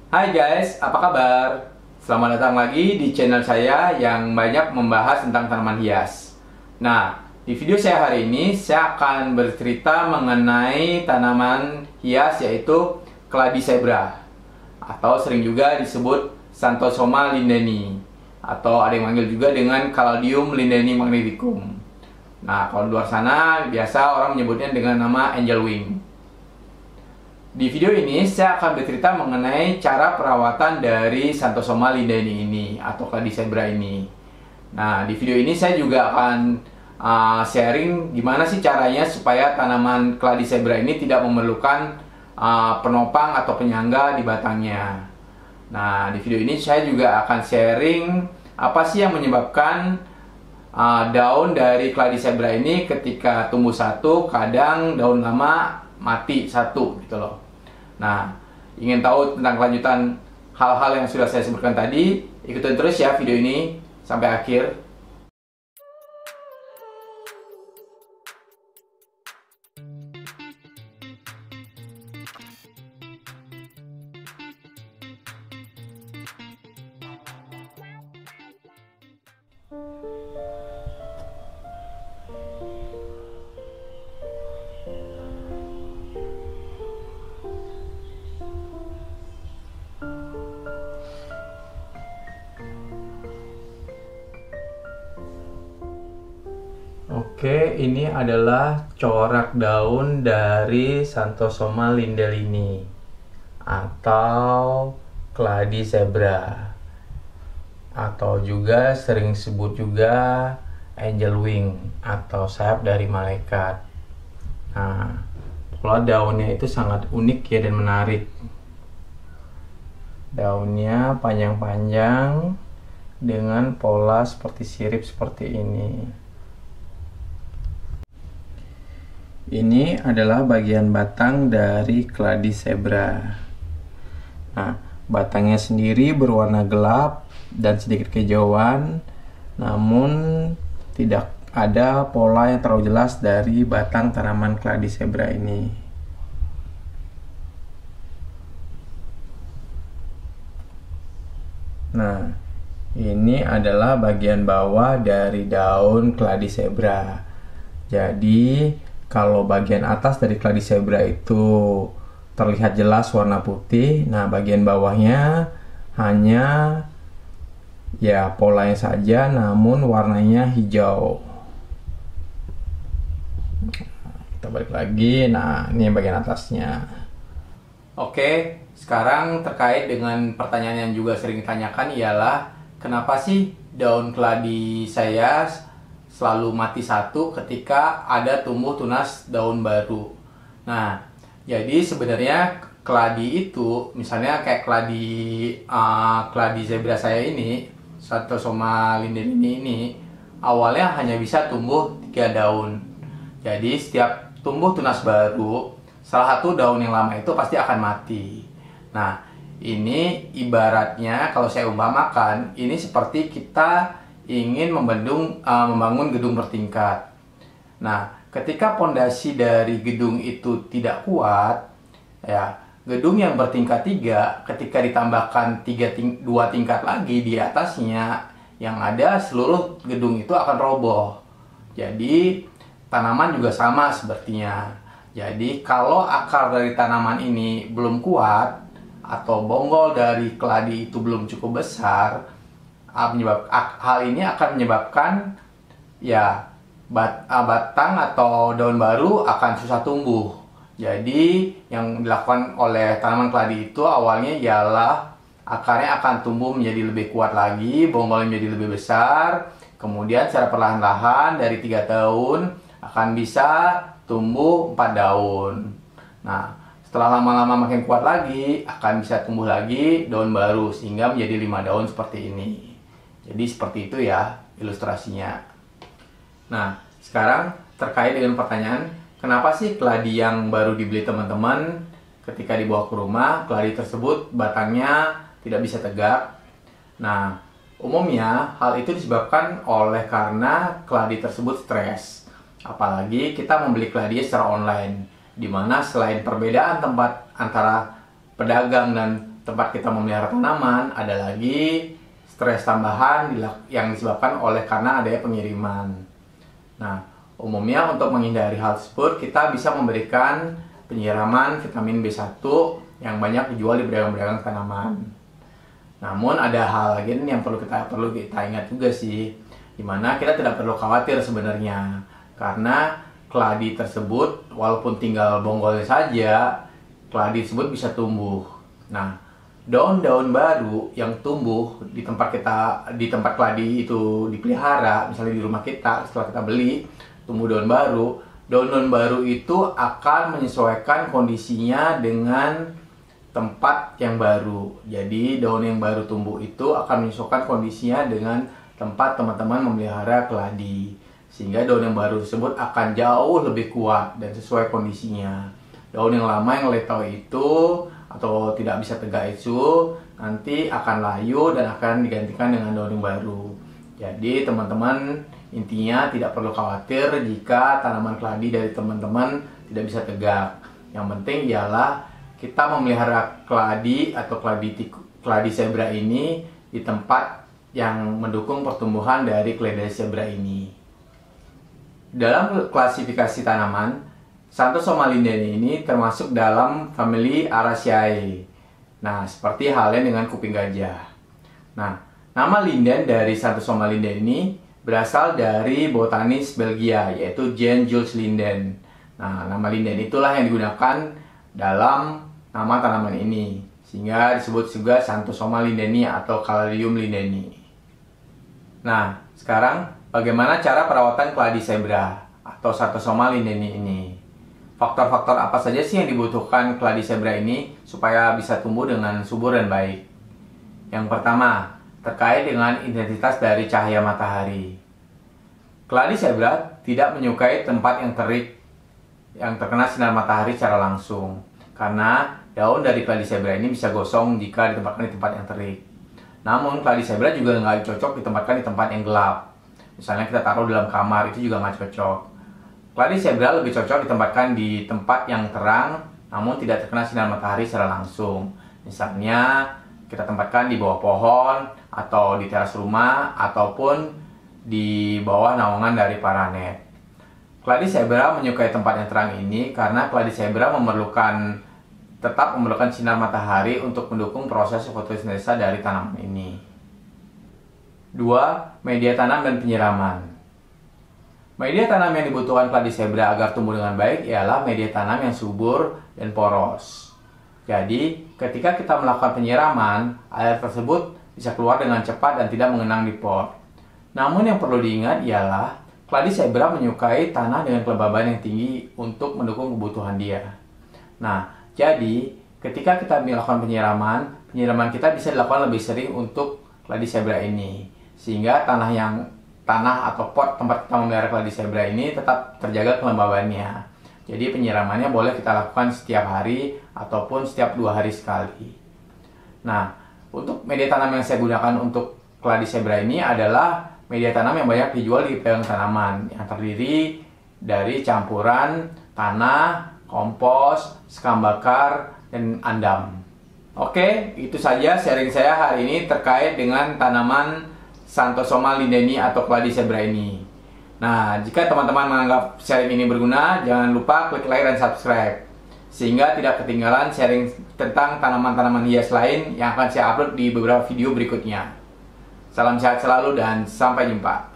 Hai guys, apa kabar? Selamat datang lagi di channel saya yang banyak membahas tentang tanaman hias. Nah, di video saya hari ini saya akan bercerita mengenai tanaman hias yaitu Cladi zebra atau sering juga disebut Xanthosoma lindeni atau ada yang manggil juga dengan Caladium lindeni magnificum. Nah, kalau di luar sana biasa orang menyebutnya dengan nama angel wing. Di video ini saya akan bercerita mengenai cara perawatan dari Xanthosoma lindeni ini atau Cladi zebra ini. Nah, di video ini saya juga akan sharing gimana sih caranya supaya tanaman Cladi zebra ini tidak memerlukan penopang atau penyangga di batangnya. Nah, di video ini saya juga akan sharing apa sih yang menyebabkan daun dari Cladi zebra ini ketika tumbuh satu, kadang daun lama mati satu gitu loh. Nah, ingin tahu tentang kelanjutan hal-hal yang sudah saya sebutkan tadi, ikutin terus ya video ini sampai akhir. Oke, ini adalah corak daun dari Xanthosoma lindeni atau Cladi zebra, atau juga sering disebut juga angel wing atau sayap dari malaikat. Nah, pola daunnya itu sangat unik ya dan menarik. Daunnya panjang-panjang dengan pola seperti sirip seperti ini. Ini adalah bagian batang dari Cladi zebra. Nah, batangnya sendiri berwarna gelap dan sedikit kehijauan, namun tidak ada pola yang terlalu jelas dari batang tanaman Cladi zebra ini. Nah, ini adalah bagian bawah dari daun Cladi zebra. Jadi, kalau bagian atas dari Cladi zebra itu terlihat jelas warna putih, nah bagian bawahnya hanya ya polanya saja namun warnanya hijau. Kita balik lagi, nah ini bagian atasnya. Oke, sekarang terkait dengan pertanyaan yang juga sering ditanyakan ialah kenapa sih daun keladi saya selalu mati satu ketika ada tumbuh tunas daun baru. Nah, jadi sebenarnya keladi itu, misalnya kayak keladi zebra saya ini, Xanthosoma lindeni ini, awalnya hanya bisa tumbuh 3 daun. Jadi setiap tumbuh tunas baru, salah satu daun yang lama itu pasti akan mati. Nah, ini ibaratnya kalau saya umpamakan, ini seperti kita ingin membangun gedung bertingkat. Nah, ketika pondasi dari gedung itu tidak kuat, ya gedung yang bertingkat 3, ketika ditambahkan 2 tingkat lagi di atasnya, yang ada seluruh gedung itu akan roboh. Jadi tanaman juga sama sepertinya. Jadi kalau akar dari tanaman ini belum kuat atau bonggol dari keladi itu belum cukup besar, hal ini akan menyebabkan ya batang atau daun baru akan susah tumbuh. Jadi yang dilakukan oleh tanaman keladi itu awalnya ialah akarnya akan tumbuh menjadi lebih kuat lagi, bonggolnya menjadi lebih besar, kemudian secara perlahan-lahan dari 3 daun akan bisa tumbuh 4 daun. Nah, setelah lama-lama makin kuat lagi akan bisa tumbuh lagi daun baru sehingga menjadi 5 daun seperti ini. Jadi seperti itu ya ilustrasinya. Nah, sekarang terkait dengan pertanyaan, kenapa sih keladi yang baru dibeli teman-teman ketika dibawa ke rumah, keladi tersebut batangnya tidak bisa tegak? Nah, umumnya hal itu disebabkan oleh karena keladi tersebut stres. Apalagi kita membeli keladi secara online, di mana selain perbedaan tempat antara pedagang dan tempat kita memelihara tanaman, ada lagi stres tambahan yang disebabkan oleh karena adanya pengiriman. Nah, umumnya untuk menghindari hal tersebut, kita bisa memberikan penyiraman vitamin B1 yang banyak dijual di pedagang-pedagang tanaman. Namun ada hal lagi yang perlu kita ingat juga sih, dimana kita tidak perlu khawatir sebenarnya, karena keladi tersebut walaupun tinggal bonggolnya saja, keladi tersebut bisa tumbuh. Nah, daun-daun baru yang tumbuh di tempat keladi itu dipelihara, misalnya di rumah kita setelah kita beli, tumbuh daun baru itu akan menyesuaikan kondisinya dengan tempat yang baru. Jadi daun yang baru tumbuh itu akan menyesuaikan kondisinya dengan tempat teman-teman memelihara keladi, sehingga daun yang baru tersebut akan jauh lebih kuat dan sesuai kondisinya. Daun yang lama yang leto itu atau tidak bisa tegak itu nanti akan layu dan akan digantikan dengan daun yang baru. Jadi teman-teman intinya tidak perlu khawatir jika tanaman keladi dari teman-teman tidak bisa tegak. Yang penting ialah kita memelihara keladi atau keladi zebra ini di tempat yang mendukung pertumbuhan dari keladi zebra ini. Dalam klasifikasi tanaman, Xanthosoma lindeni ini termasuk dalam famili Araceae. Nah, seperti halnya dengan kuping gajah. Nah, nama linden dari Xanthosoma lindeni ini berasal dari botanis Belgia, yaitu Jan Jules Linden. Nah, nama linden itulah yang digunakan dalam nama tanaman ini, sehingga disebut juga Xanthosoma lindeni atau Caladium lindeni. Nah, sekarang bagaimana cara perawatan keladi zebra atau Xanthosoma lindeni ini? Faktor-faktor apa saja sih yang dibutuhkan keladi zebra ini supaya bisa tumbuh dengan subur dan baik? Yang pertama, terkait dengan intensitas dari cahaya matahari. Keladi zebra tidak menyukai tempat yang terik yang terkena sinar matahari secara langsung, karena daun dari keladi zebra ini bisa gosong jika ditempatkan di tempat yang terik. Namun keladi zebra juga nggak cocok ditempatkan di tempat yang gelap. Misalnya kita taruh dalam kamar, itu juga nggak cocok. Keladi zebra lebih cocok ditempatkan di tempat yang terang, namun tidak terkena sinar matahari secara langsung. Misalnya kita tempatkan di bawah pohon, atau di teras rumah, ataupun di bawah naungan dari paranet. Keladi zebra menyukai tempat yang terang ini karena keladi zebra tetap memerlukan sinar matahari untuk mendukung proses fotosintesa dari tanaman ini. 2. Media tanam dan penyiraman. Media tanam yang dibutuhkan keladi zebra agar tumbuh dengan baik ialah media tanam yang subur dan poros. Jadi, ketika kita melakukan penyiraman, air tersebut bisa keluar dengan cepat dan tidak mengenang di pot. Namun yang perlu diingat ialah keladi zebra menyukai tanah dengan kelembaban yang tinggi untuk mendukung kebutuhan dia. Nah, jadi ketika kita melakukan penyiraman kita bisa dilakukan lebih sering untuk keladi zebra ini, sehingga tanah atau pot tempat kita memelihara keladi zebra ini tetap terjaga kelembabannya. Jadi penyiramannya boleh kita lakukan setiap hari ataupun setiap 2 hari sekali. Nah, untuk media tanam yang saya gunakan untuk keladi zebra ini adalah media tanam yang banyak dijual di pedagang tanaman, yang terdiri dari campuran tanah, kompos, sekam bakar, dan andam. Oke, itu saja sharing saya hari ini terkait dengan tanaman Xanthosoma lindeni atau keladi zebra ini. Nah, jika teman-teman menganggap sharing ini berguna, jangan lupa klik like dan subscribe, sehingga tidak ketinggalan sharing tentang tanaman-tanaman hias lain yang akan saya upload di beberapa video berikutnya. Salam sehat selalu dan sampai jumpa.